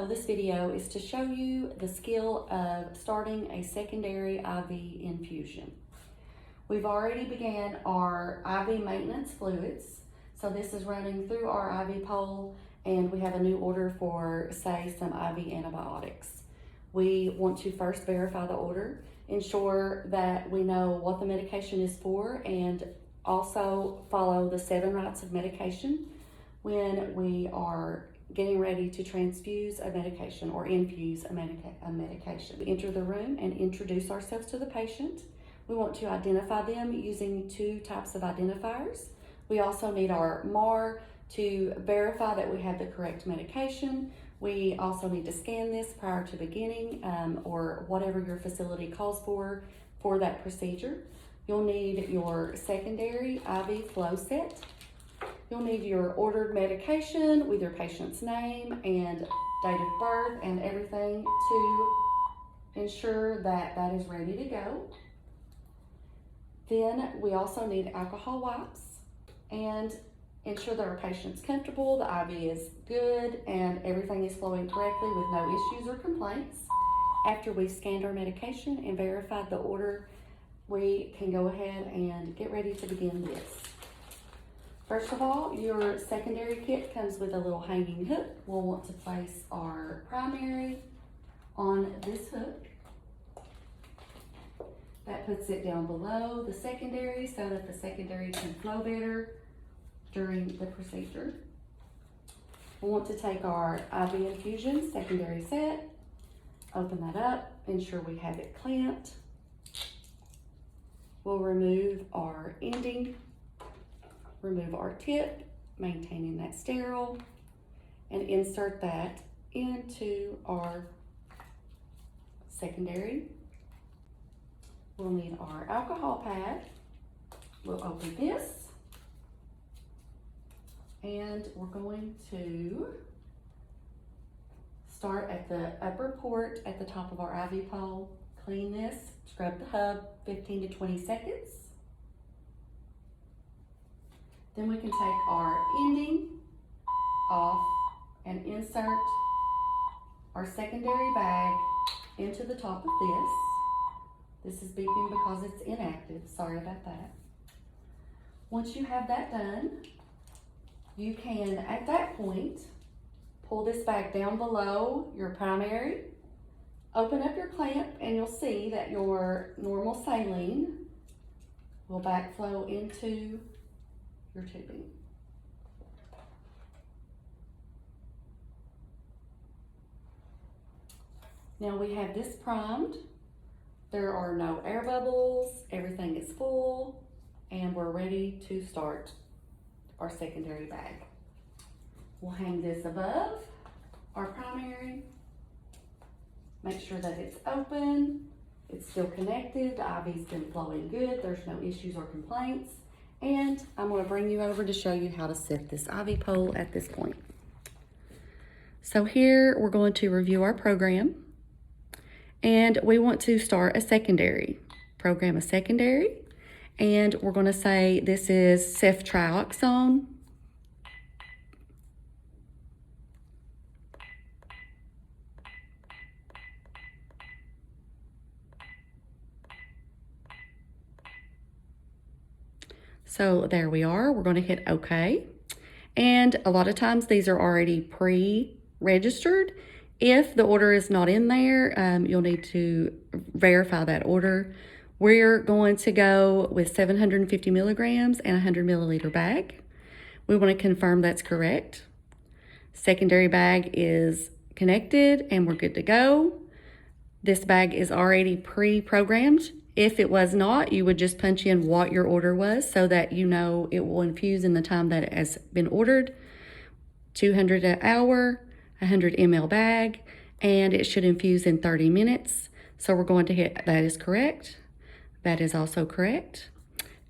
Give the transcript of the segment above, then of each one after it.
of this video is to show you the skill of starting a secondary IV infusion. We've already began our IV maintenance fluids. So this is running through our IV pole, and we have a new order for, say, some IV antibiotics. We want to first verify the order, ensure that we know what the medication is for, and also follow the 7 rights of medication when we are getting ready to transfuse a medication or infuse a medication. We enter the room and introduce ourselves to the patient. We want to identify them using 2 types of identifiers. We also need our MAR to verify that we have the correct medication. We also need to scan this prior to beginning or whatever your facility calls for that procedure. You'll need your secondary IV flow set. You'll need your ordered medication with your patient's name and date of birth and everything to ensure that that is ready to go. Then we also need alcohol wipes and ensure that our patient's comfortable, the IV is good, and everything is flowing correctly with no issues or complaints. After we've scanned our medication and verified the order, we can go ahead and get ready to begin this. First of all, your secondary kit comes with a little hanging hook. We'll want to place our primary on this hook. That puts it down below the secondary so that the secondary can flow better during the procedure. We'll want to take our IV infusion secondary set, open that up, ensure we have it clamped. We'll remove our ending, remove our tip, maintaining that sterile, and insert that into our secondary. We'll need our alcohol pad. We'll open this, and we're going to start at the upper port at the top of our IV pole. Clean this, scrub the hub 15 to 20 seconds. Then we can take our ending off and insert our secondary bag into the top of this. This is beeping because it's inactive. Sorry about that. Once you have that done, you can, at that point, pull this bag down below your primary, open up your clamp, and you'll see that your normal saline will backflow into your tubing. Now we have this primed. There are no air bubbles, everything is full, and we're ready to start our secondary bag. We'll hang this above our primary. Make sure that it's open, it's still connected, the IV's been flowing good, there's no issues or complaints. And I'm going to bring you over to show you how to set this IV pole at this point. So here we're going to review our program, and we want to start a secondary. Program a secondary, and we're going to say this is ceftriaxone. So there we are. We're going to hit OK. And a lot of times these are already pre-registered. If the order is not in there, you'll need to verify that order. We're going to go with 750 milligrams and a 100 milliliter bag. We want to confirm that's correct. Secondary bag is connected and we're good to go. This bag is already pre-programmed. If it was not, you would just punch in what your order was so that you know it will infuse in the time that it has been ordered. 200 an hour, 100 ml bag, and it should infuse in 30 minutes. So we're going to hit that is correct. That is also correct.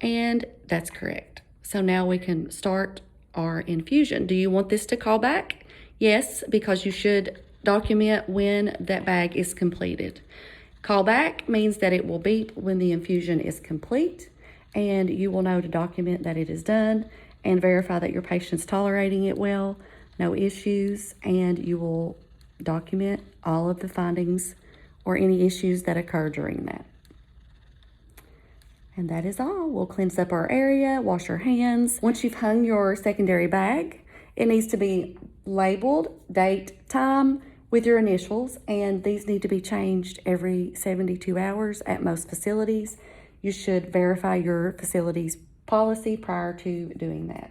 And that's correct. So now we can start our infusion. Do you want this to call back? Yes, because you should document when that bag is completed. Call back means that it will beep when the infusion is complete, and you will know to document that it is done and verify that your patient's tolerating it well, no issues, and you will document all of the findings or any issues that occur during that. And that is all. We'll cleanse up our area, wash our hands. Once you've hung your secondary bag, it needs to be labeled, date, time with your initials, and these need to be changed every 72 hours at most facilities. You should verify your facility's policy prior to doing that.